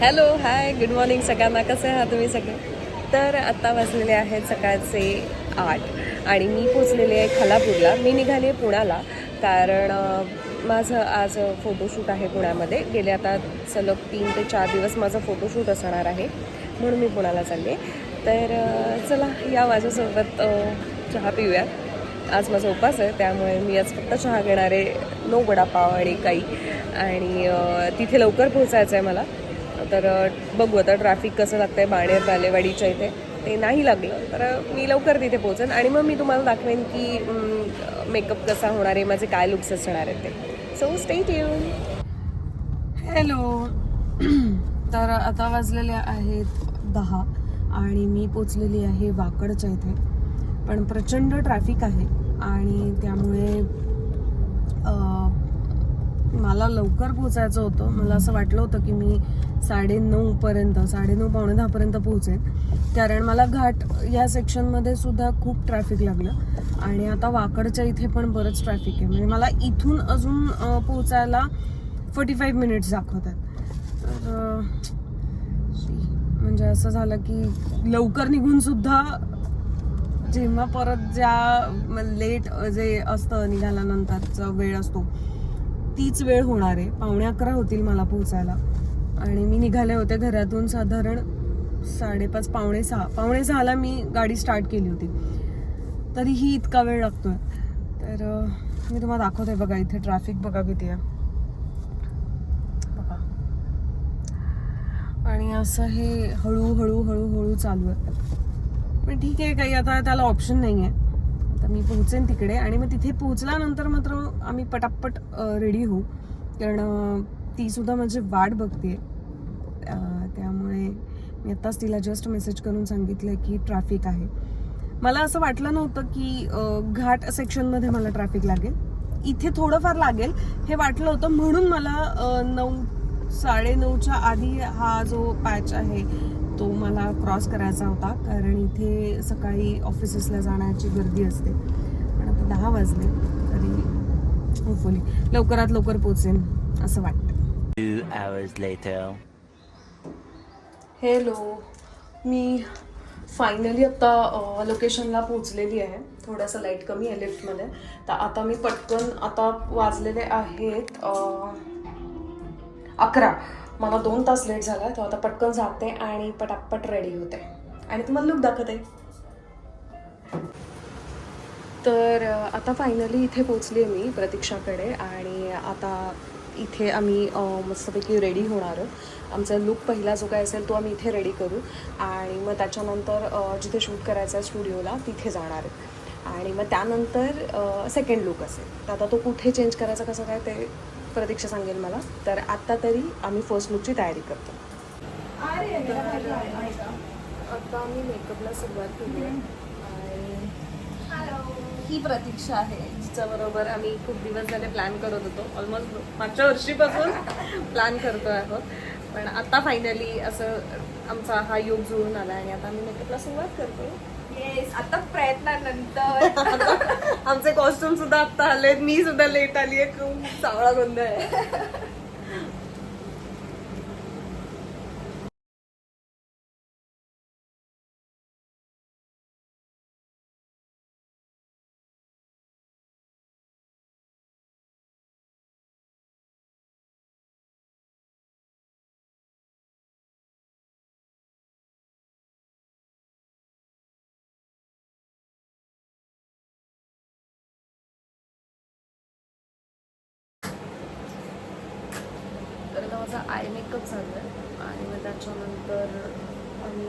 Hello hi good morning सगळ्यांना. कसे आहात तुम्ही सगळे? तर आत्ता वाजलेले आहेत सकाळचे 8 आणि मी पोचलेले आहे खालापूरला. मी निघाले आहे पुण्याला कारण माझं आज फोटोशूट आहे पुण्यामध्ये. गेले आता सलग 3 ते 4 दिवस माझं फोटोशूट असणार आहे, म्हणून मी पुण्याला चालले. तर चला या माझ्यासोबत चहा पिऊयात. आज माझा उपवास आहे त्यामुळे मी आज फक्त चहा घेणार आहे, नो वडापाव आणि काही. आणि तिथे लवकर पोचायचं आहे मला. तर बघू आता ट्रॅफिक कसं लागतं आहे बाणेर बालेवाडीच्या इथे. ते नाही लागलं तर मी लवकर तिथे पोहोचेन आणि मग मी तुम्हाला दाखवेन की मेकअप कसा होणार आहे, माझे काय लुक्स असणार आहेत ते. So stay tune. हॅलो. तर आता वाजलेले आहेत 10 आणि मी पोचलेली आहे वाकडच्या इथे. पण प्रचंड ट्रॅफिक आहे आणि त्यामुळे मला लवकर पोचायचं होतं. मला असं वाटलं होतं की मी 9:30 पावणे 10 पोहोचेन, कारण मला घाट या सेक्शनमध्ये सुद्धा खूप ट्रॅफिक लागलं आणि आता वाकडच्या इथे पण बरंच ट्रॅफिक आहे. म्हणजे मला इथून अजून पोचायला 45 मिनिट्स दाखवतात. तर म्हणजे असं झालं की लवकर निघून सुद्धा जेव्हा परत ज्या लेट जे असतं निघाल्यानंतरचा वेळ असतो तीच वेळ होणार आहे. 11:15 होतील मला पोहोचायला आणि मी निघाले होते घरातून साधारण 5:30 पावणे 6ला मी गाडी स्टार्ट केली होती, तरीही इतका वेळ लागतोय. तर मी तुम्हाला दाखवते बघा, इथे ट्रॅफिक बघा किती आहे बघा. आणि असं हे हळूहळू चालू आहे. पण ठीक आहे, काही आता त्याला ऑप्शन नाही आहे. तर मी पोहोचेन तिकडे आणि मग तिथे पोहोचल्यानंतर मात्र आम्ही पटापट रेडी होऊ, कारण ती सुद्धा माझी वाट बघते. त्यामुळे मी आत्ताच तिला जस्ट मेसेज करून सांगितलं की ट्रॅफिक आहे. मला असं वाटलं नव्हतं की घाट सेक्शनमध्ये मला ट्रॅफिक लागेल. इथे थोडंफार लागेल हे वाटलं होतं, म्हणून मला 9-9:30च्या आधी हा जो पॅच आहे तो मला क्रॉस करायचा होता, कारण इथे सकाळी ऑफिसेसला जाण्याची गर्दी असते. पण आता 10 वाजले तरी होपफुली लवकरात लवकर पोचेन असं वाटतं. 2 hours later. हॅलो. मी फायनली आता लोकेशनला पोचलेली आहे. थोडंसं लाईट कमी आहे लिफ्टमध्ये. तर आता मी पटकन, आता वाजलेले आहेत 11. मला 2 तास लेट झाला, तर आता पटकन जाते आणि पटापट रेडी होते आणि तुम्हाला लुक दाखवते. तर आता फायनली इथे पोचली आहे मी प्रतीक्षाकडे आणि आता इथे आम्ही मस्तपैकी रेडी होणार आहोत. आमचा लुक पहिला जो काय असेल तो आम्ही इथे रेडी करू आणि मग त्याच्यानंतर जिथे शूट करायचं आहे स्टुडिओला तिथे जाणार आहे आणि मग त्यानंतर सेकंड लुक असेल. तर आता तो कुठे चेंज करायचा कसं काय ते प्रतीक्षा सांगेल मला. तर आत्ता तरी आम्ही फर्स्ट लुकची तयारी करतो. आता आम्ही मेकअपला सुरुवात केली आहे आणि ही प्रतीक्षा आहे जिच्याबरोबर आम्ही खूप दिवस झाले प्लॅन करत होतो. ऑलमोस्ट मागच्या वर्षीपासून प्लॅन करतो आहोत, पण आता फायनली असं आमचा हा योग जुळून आला आणि आता आम्ही मेकअपला सुरुवात करतो. येस, आता प्रयत्नानंतर आमचे कॉस्ट्युम सुद्धा आता आलेत. मी सुद्धा लेट आली आहे, खूप सावळा गोंधळ आहे. तर आता माझा आय मेकअप चालू आहे आणि मग त्याच्यानंतर आम्ही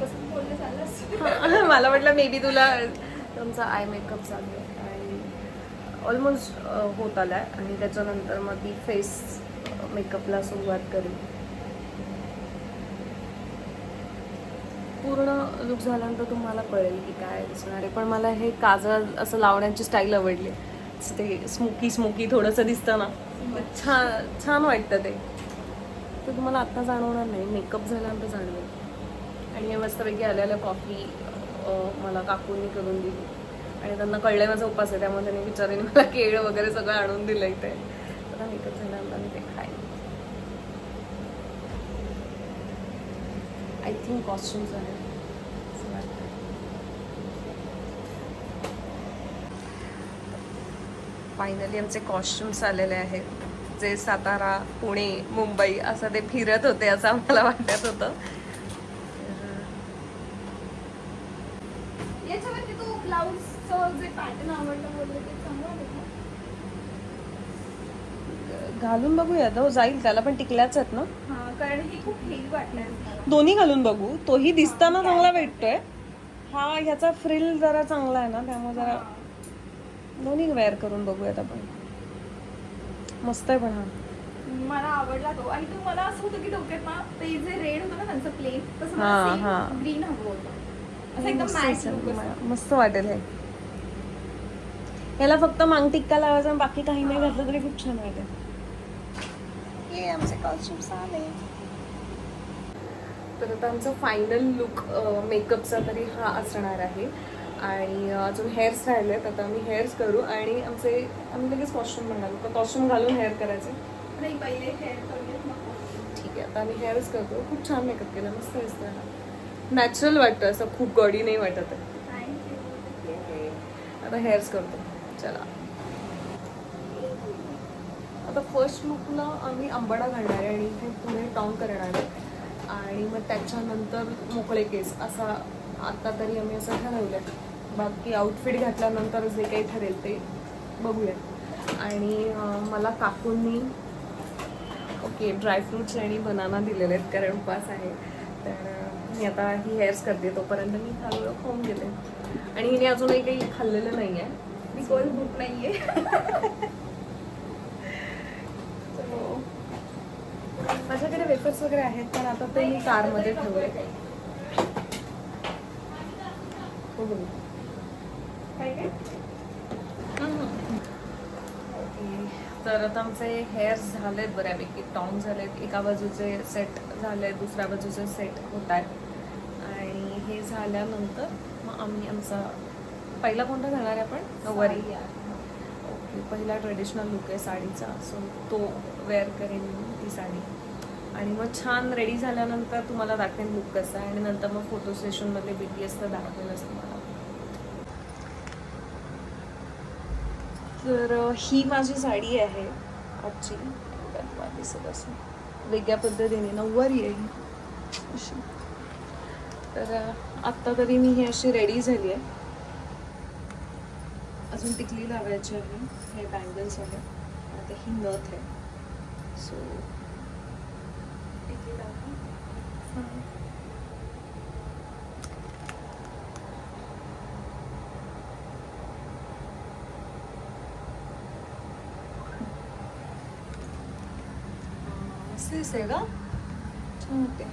कसं बोलणं झालं असतं. मला वाटलं मे बी तुला तुमचा आय मेकअप चालू आहे आणि ऑलमोस्ट होत आला आहे आणि त्याच्यानंतर मग ती फेस मेकअपला सुरुवात करेल. पूर्ण लुक झाल्यानंतर तुम्हाला कळेल की काय दिसणार आहे. पण मला हे काजळ असं लावण्याची स्टाईल आवडली. ते स्मोकी थोडंसं दिसतं ना, छान वाटतं ते. तुम्हाला आत्ता जाणवणार नाही, मेकअप झाल्यानंतर जाणवेल. आणि मस्तपैकी आलेलं कॉफी मला काकूंनी करून दिली आणि त्यांना कळलंय माझा उपास आहे, त्यामुळे त्यांनी बिचारीने मला केळं वगैरे सगळं आणून दिलं इथे. आता मेकअप झाल्यानंतर मी ते खाईन. आय थिंक कॉस्ट्युम्स आहे असं वाटतं. फायनली आमचे कॉस्ट्युम्स आलेले आहेत, जे सातारा, पुणे, मुंबई असं ते फिरत होते असं आम्हाला वाटत होतं. याच्यावरती तो ब्लाऊजचं जे पॅटर्न आवडलं बोलले ते चांगलं आहे का? घालून बघूया, तो जाईल, त्याला पण टिकल्याच आहेत ना. हा, कारण ही खूप हेवी वाटलंय मला. दोन्ही घालून बघू, तोही दिसताना चांगला भेटतोय. हा ह्याचा फ्रिल जरा चांगला आहे ना, त्यामुळे जरा दोन्ही वेअर करून बघूयात आपण. मस्त आहे पण हा. मला आवडला तो. आणि तो मला असं होतं की डोक्यात ना ते जे रेड होतं ना त्यांचं प्लेन, तसं हा, मला हा. सेम ग्रीन हवं होतं. असं एकदम मस्त मॅट असेल, लुक असं. मस्त वाटेल हे. याला फक्त मांग टिक्का लावायचा आणि बाकी काही नाही घातलं तरी खूप छान वाटेल. ये आमचे कॉस्ट्युम्स आले. तर आता आमचा फायनल लुक मेकअपचा तरी हा असणार आहे. आणि अजून हेअर्स राहिलेत, आता आम्ही हेअर्स करू आणि आम्ही लगेच कॉस्ट्युम पण घालू. कॉस्ट्युम घालून हेअर करायचे. नाही, पहिले हेअर करूयात मग. ठीक आहे, आता आम्ही हेअर्स करतो. खूप छान मेकअप केला, मस्त दिसतोय हा. नॅचरल वाटतं, असं खूप गॉडी नाही वाटत आहे. आता हेअर्स करतो. चला, आता फर्स्ट लुकला आम्ही अंबाडा घालणार आहे आणि इथे पुढे टॉंग करणार आहे. आणि मग त्याच्यानंतर मोकळे केस, असा आता तरी आम्ही असं ठरवलं आहे. बाकी आउटफिट घातल्यानंतर जे काही ठरेल ते बघूया. आणि मला काकूंनी ड्रायफ्रुट्स आणि बनाना दिलेले आहेत, कारण उपास आहे. तर मी आता ही हेअर्स करते, तोपर्यंत मी हळूहळू खाऊन गेले. आणि हिने अजूनही काही खाल्लेलं नाही आहे, बिकॉज भूक नाहीये. माझ्याकडे वेफर्स वगैरे आहेत, पण आता ते मी कारमध्ये ठेवले. काय काय? तर आता आमचे हेअर्स झालेत बऱ्यापैकी, टॉंग झालेत, एका बाजूचे सेट झाले, दुसऱ्या बाजूचे सेट होत आहेत. आणि हे झाल्यानंतर मग आम्ही आमचा पहिला कोणता घालणार आहे आपण? नऊवारी. ओके, पहिला ट्रेडिशनल लुक आहे साडीचा, सो तो वेअर करेन मी, ती साडी. आणि मग छान रेडी झाल्यानंतर तुम्हाला दाखवेन लुक कसा आहे. आणि नंतर मग फोटो सेशनमध्ये BTS तर दाखवेलच तुम्हाला. तर ही माझी साडी आहे आजची, दिसत असं वेगळ्या पद्धतीने नऊवारी आहे ही अशी. तर आत्ता तरी मी ही अशी रेडी झाली आहे. अजून टिकली लावायची आहे, हे बँगल्स आहे, आता ही नथ आहे. सो टिकली लावू. आहे का छान होते.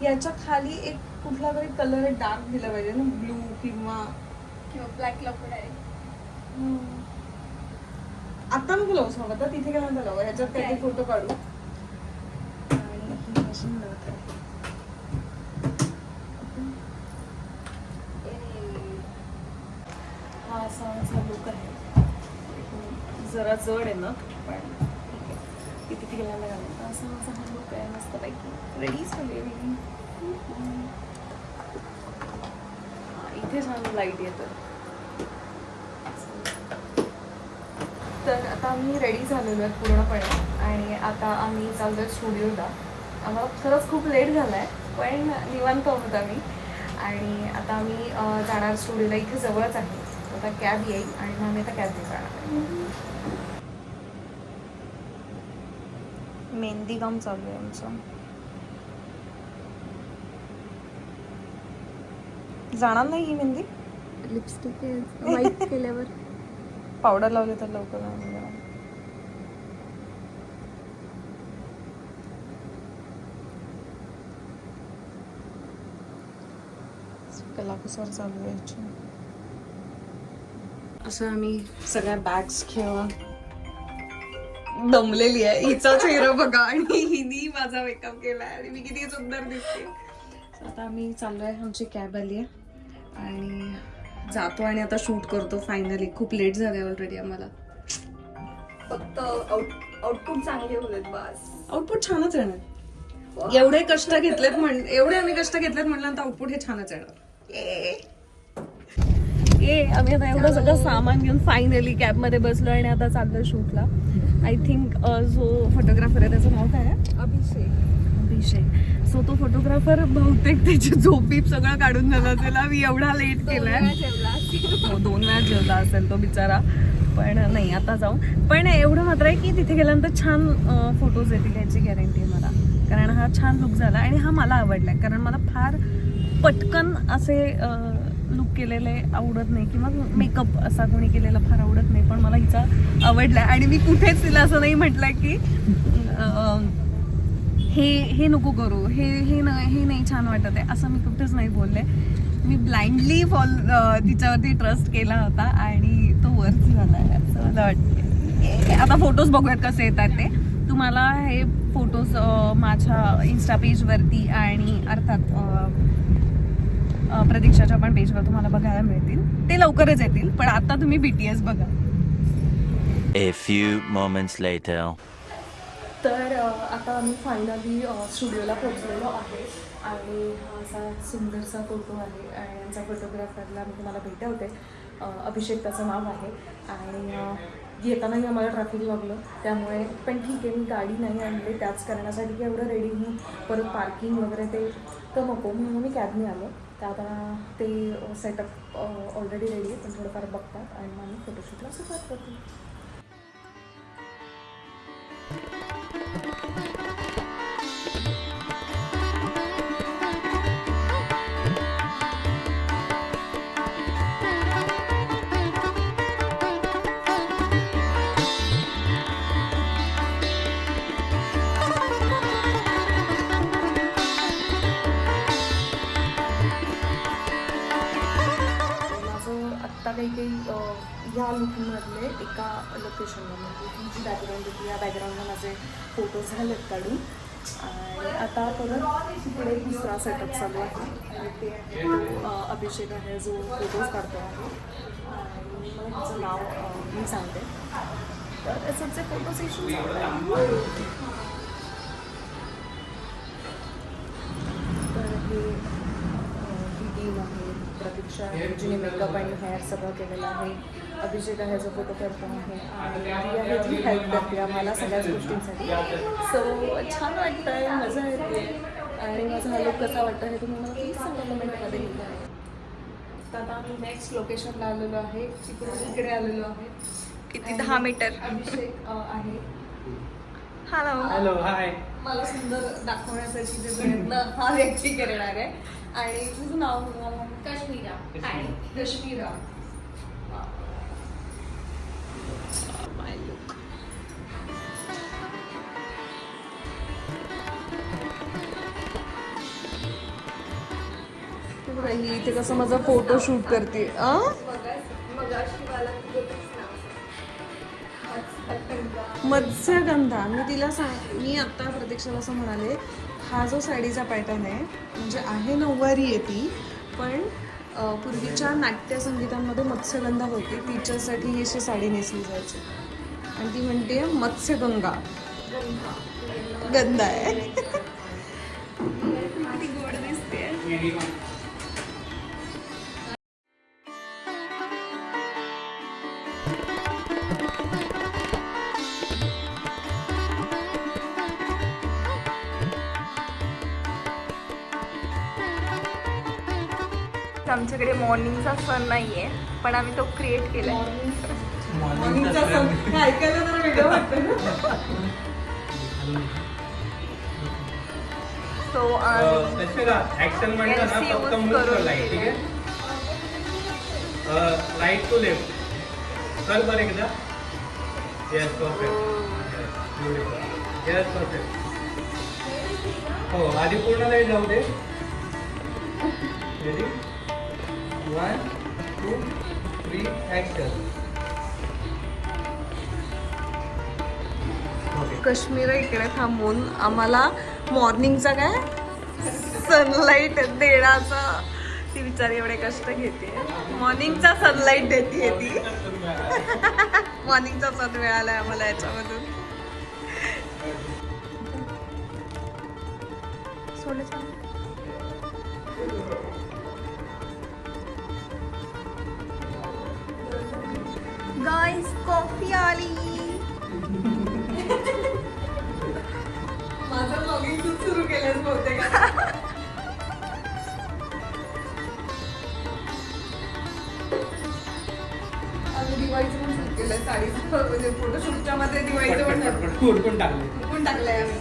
याच्या खाली एक कुठला तरी कलर डार्क दिला पाहिजे ना, ब्लू किंवा ब्लॅक लॉकेट आहे. आता नको लावू सांगा, तर तिथे काय लावा, ह्याच्यात काही फोटो काढू. आणि ही अशी नथ आहे. हा असा लुक आहे, जरा जड आहे ना, पण किती तिला घालून असा माझा हा लुक आहे. मस्त पैकी रेडी झाली मी. इथे छान लाईट येतं. तर आता आम्ही रेडी झालेलो आहे पूर्णपणे. आणि आता आम्ही चाललो आहे स्टुडिओला. आम्हाला खरंच खूप लेट झाला आहे, पण निवांत आहोत आम्ही. आणि आता आम्ही जाणार स्टुडिओला, इथे जवळच आहे. आता कॅब येईल आणि मग आम्ही आता कॅबने जाणार. मेहंदी काम चालू आहे आमचं. जाणार नाही ही मेहंदी. लिपस्टिक व्हाईट केल्यावर पावडर लावले तर लवकर जाणार. कलाकुसर चालू आहे याची. असं आम्ही सगळ्या बॅग्स घेऊन दमलेली आहे. हिचा चेहरा बघा आणि हिनी माझा मेकअप केलाय आणि मी किती सुंदर दिसते. आता आम्ही चाललोय, आमची कॅब आली आहे आणि जातो आणि आता शूट करतो फायनली. खूप लेट झालंय ऑलरेडी आम्हाला. फक्त आउटपुट चांगले होते बस. आउटपुट छानच येणार. एवढे कष्ट घेतलेत एवढे आम्ही कष्ट घेतलेत म्हटल्यानंतर आउटपुट हे छानच येणार. आम्ही आता एवढं सगळं सामान घेऊन फायनली कॅब मध्ये बसलो आणि आता चाललोय शूटला. आय थिंक जो फोटोग्राफर आहे त्याचं नाव काय आहे? अभिषेक. सो तो फोटोग्राफर बहुतेक त्याची झोपीप सगळं काढून झालं असेल. मी एवढा लेट केलाय. 2 वेळा जेवला असेल तो बिचारा. पण नाही आता जाऊ. पण एवढं मात्र आहे की तिथे गेल्यानंतर छान फोटोज येतील याची गॅरंटी आहे मला. कारण हा छान लुक झाला आणि हा मला आवडलाय. कारण मला फार पटकन असे लुक केलेले आवडत नाही किंवा मेकअप असा कोणी केलेला फार आवडत नाही. पण मला हिचा आवडलाय आणि मी कुठेच तिला असं नाही म्हटलंय की हे नको करू, हे नाही छान वाटत आहे असं मी कुठेच नाही बोलले. मी ब्लाइंडली तिच्यावरती ट्रस्ट केला होता आणि तो वर्थ झाला आहे असं मला वाटते. आता फोटोज बघूयात कसे येतात ते. तुम्हाला हे फोटोज माझ्या इन्स्टा पेजवरती आणि अर्थात प्रतीक्षाच्या पण पेजवर तुम्हाला बघायला मिळतील. ते लवकरच येतील. पण आता तुम्ही BTS बघा. A few moments later. तर आता आम्ही फायनली स्टुडिओला पोहोचलेलो आहे आणि हा असा सुंदरसा फोटो आहे आणि यांचा फोटोग्राफरला मी तुम्हाला भेटवते. अभिषेक त्याचं नाव आहे आणि येतानाही आम्हाला ट्रॅफिक लागलं त्यामुळे. पण ठीक आहे, मी गाडी नाही आणली त्याच करण्यासाठी की एवढं रेडी होऊन परत पार्किंग वगैरे ते तर नको म्हणून मी कॅबने आलो. तर आता ते सेटअप ऑलरेडी रेडी आहे पण थोडंफार बघतात आणि आम्ही फोटोशूटला सुरुवात करतो. काही ह्या लुकमधले एका लोकेशनला म्हणजे ही जी बॅकग्राऊंड होती या बॅकग्राऊंडला माझे फोटो झालेत काढून. आणि आता परत पुढे दुसरा सेटअप चालू आहे आणि ते अभिषेक आहे जो फोटोज काढतो आहे आणि मला त्याचं नाव मी सांगते. तर त्याचे फोटो सेशन तर हे टीम आहे. प्रतीक्षा जिने मेकअप आणि हेअर सगळं केलेलं आहे. अभिषेक आहे जो फोटो करतो आहे आणि ती आहे जी हेल्प करते आम्हाला सगळ्याच गोष्टींसाठी. सो छान वाटतं आहे, मजा येते आणि माझा हा लुक कसा वाटतं हे तुम्ही मला प्लीज सांगा कमेंटमध्ये. तर आता आम्ही नेक्स्ट लोकेशनला आलेलो आहे. इकडे आलेलो आहे. किती 10 मीटर. अभिषेक आहे. Hello hi. मला सुंदर दाखवण्यासाठी जे प्रयत्न हा व्यक्ती करणार आहे. आणि तुझं नाव काश्मीरा. कश्मीरा. इथे कसं माझा फोटो शूट करते. मत्स्यगंधा. मी आता प्रतीक्षाला असं म्हणाले, हा जो साडीचा पॅटर्न आहे म्हणजे आहे नऊवारी आहे ती पण पूर्वीच्या नाट्यसंगीतांमध्ये मत्स्यगंधा होती तिच्यासाठी ही अशी साडी नेसली जायची आणि ती म्हणते मत्स्यगंगा. गंधा आहे. किती गोड दिसते. आमच्याकडे मॉर्निंगचा सण नाहीये पण आम्ही तो क्रिएट केलाय. ऐकायला जरा वेगळं वाटतं ना. सो ऍक्शन म्हणलं ना फक्त मूव कर लाईट. ठीक आहे, राईट टू लेफ्ट कर बरं एकदा. Yes perfect. Yes perfect. हो आधी पूर्ण लाईट जाऊ दे. Ready 1 2 3 action. काश्मीर इकडे थांबून आम्हाला मॉर्निंगचा काय सनलाईट देण्याचा ती बिचारी एवढे कष्ट घेते. मॉर्निंगचा सनलाईट देते ती. मॉर्निंगचा सन मिळालाय आम्हाला याच्यामधून. गाईस कॉफी आली. माझं ब्लॉगिंग तू सुरू केलंस बहुतेक. आम्ही दिवाळीचं पण शूट केलंय साडीचं, म्हणजे फोटोशूटच्या मध्ये दिवाळीचं पण पण टाकले टाकलंय आम्ही.